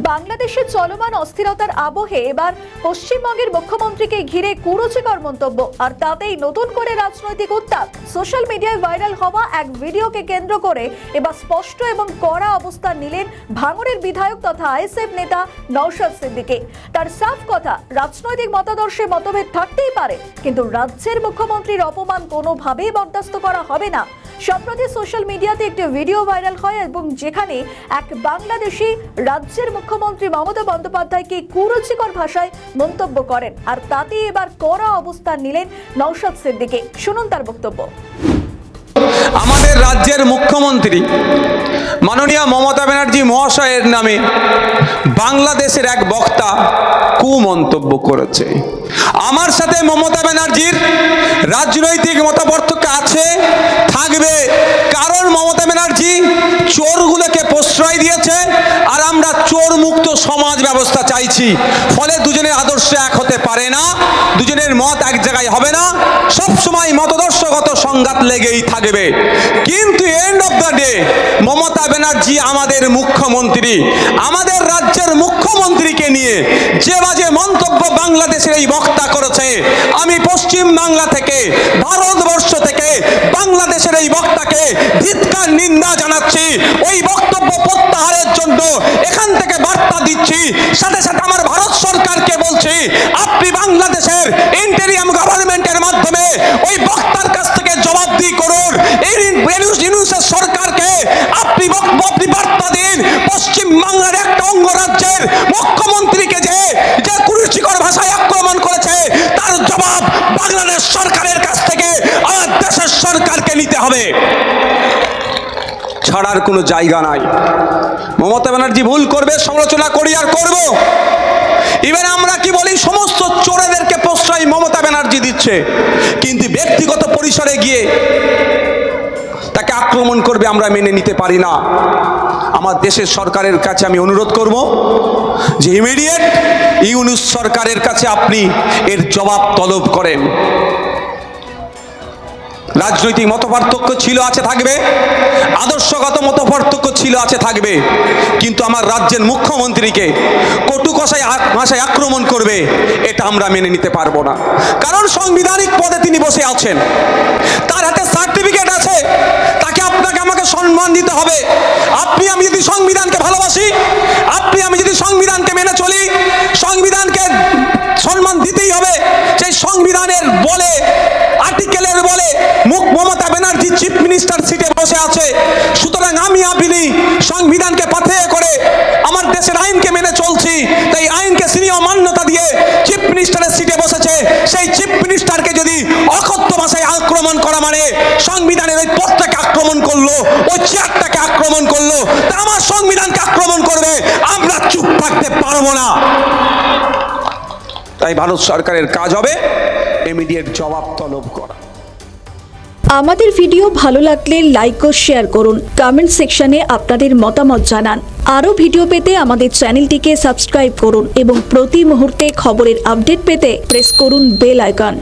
বাংলাদেশে চলমান অস্থিরতার আবহে এবার পশ্চিমবঙ্গের মুখ্যমন্ত্রীকে ঘিরে কুরুচিকর মন্তব্য, আর তাতেই নতুন করে রাজনৈতিক উত্তাপ। সোশ্যাল মিডিয়ায় ভাইরাল হওয়া এক ভিডিওকে কেন্দ্র করে এবার স্পষ্ট এবং কড়া অবস্থান নিলেন ভাঙড়ের বিধায়ক তথা আইএসএফ নেতা নওশাদ সিদ্দিকী। তার সাফ কথা, রাজনৈতিক মতাদর্শে মতভেদ থাকতেই পারে, কিন্তু রাজ্যের মুখ্যমন্ত্রীর অপমান কোনোভাবেই বরদাস্ত করা হবে না। সম্প্রতি সোশ্যাল মিডিয়াতে একটি ভিডিও ভাইরাল হয় এবং যেখানে এক বাংলাদেশি রাজ্যের মুখ্যমন্ত্রী মমতা বন্দ্যোপাধ্যায়কে কুরুচিকর ভাষায় মন্তব্য করেন, আর তাতেই এবার কড়া অবস্থান নিলেন নওশাদ সিদ্দিকী। শুনুন তার বক্তব্য। আমাদের রাজ্যের মুখ্যমন্ত্রী মাননীয় মমতা ব্যানার্জি মহাশয়ের নামে বাংলাদেশের এক বক্তা কুমন্তব্য করেছে। আমার সাথে মমতা ব্যানার্জির রাজনৈতিক মতপার্থক্য আছে, থাকবে, কারণ মমতা ব্যানার্জি চোরগুলোকে প্রশ্রয় দিয়েছে আর আমরা চোর মুক্ত সমাজ ব্যবস্থা চাইছি। ফলে দুজনের আদর্শ এক হতে পারে না, দুজনের মত এক জায়গায় হবে না, সবসময় মতাদর্শগত সংঘাত লেগেই থাকবে। কিন্তু end of the day Mamata Banerjee আমাদের মুখ্যমন্ত্রী, আমাদের রাজ্যের মুখ্যমন্ত্রীকে নিয়ে যে বাজে মন্তব্য বাংলাদেশের এই বক্তা করেছে, আমি পশ্চিম বাংলা থেকে, ভারতবর্ষ থেকে বাংলাদেশের এই বক্তাকে ধিক্কার নিন্দা জানাচ্ছি। ওই বক্তব্য প্রত্যাহারের জন্য এখান থেকে বার্তা দিচ্ছি। সাথে সাথে আমার ভারত সরকারকে বলছি, আপনি বাংলাদেশের ইন্টেরিয়াম গভর্নমেন্টের মাধ্যমে ওই বক্তার কাছ থেকে জবাবদিহি করুন। এই ইউনূসের সরকারকে আপনি বার্তা দিন, পশ্চিম বাংলার একটা অঙ্গরাজ্যের মুখ্যমন্ত্রীকে যে কুরুচিকর ভাষায় আক্রমণ করেছে তার জবাব বাংলাদেশ সরকারের কাছ থেকে আমার দেশের সরকারকে নিতে হবে, ছাড়ার কোনো জায়গা নাই। মমতা ব্যানার্জি ভুল করবে, সমালোচনা করি আর করব। এবার আমরা কি বলি, সমস্ত চোরেদেরকে প্রশ্রয় মমতা ব্যানার্জি দিচ্ছে, কিন্তু ব্যক্তিগত পরিসরে গিয়ে তাকে আক্রমণ করবে আমরা মেনে নিতে পারি না। আমার দেশের সরকারের কাছে আমি অনুরোধ করব যে ইমিডিয়েট ইউনূস সরকারের কাছে আপনি এর জবাব তলব করেন। রাজনৈতিক মতপার্থক্য ছিল, আছে, থাকবে, আদর্শগত মতপার্থক্য ছিল, আছে, থাকবে, কিন্তু আমার রাজ্যের মুখ্যমন্ত্রীকে কটু ভাষায় আক্রমণ করবে এটা আমরা মেনে নিতে পারবো না। কারণ সাংবিধানিক পদে তিনি বসে আছেন, তার হাতে সার্টিফিকেট আছে, তাকে আপনাকে আমাকে সম্মান দিতে হবে। আপনি আমি যদি সংবিধানকে ভালোবাসি, আপনি আমি যদি সংবিধানকে মেনে চলি, সংবিধানকে সম্মান দিতেই হবে। সেই সংবিধানের বলে, আর্টিকেলের বলে মমতা ব্যানার্জি চিফ মিনিস্টার সিটে বসে আছে। সুতরাং আমি আপনি সংবিধানকে পাথেয় করে আমার দেশের আইনকে মেনে চলছি, তাই আইনকে সিনিয়র মান্যতা দিয়ে চিফ মিনিস্টারের সিটে বসেছে। সেই চিফ মিনিস্টারকে যদি অকথ্য ভাষায় আক্রমণ করা মানে সংবিধানের ওই পদটাকে আক্রমণ করলো, ওই চেয়ারটাকে আক্রমণ করলো, তা আমার সংবিধানকে আক্রমণ করবে, আমরা চুপ থাকতে পারবো না। তাই ভারত সরকারের কাজ হবে ইমিডিয়েট জবাব তলব করা। আমাদের ভিডিও ভালো লাগলে লাইক ও শেয়ার করুন, কমেন্ট সেকশনে আপনাদের মতামত জানান। আরও ভিডিও পেতে আমাদের চ্যানেলটিকে সাবস্ক্রাইব করুন এবং প্রতি মুহূর্তে খবরের আপডেট পেতে প্রেস করুন বেল আইকন।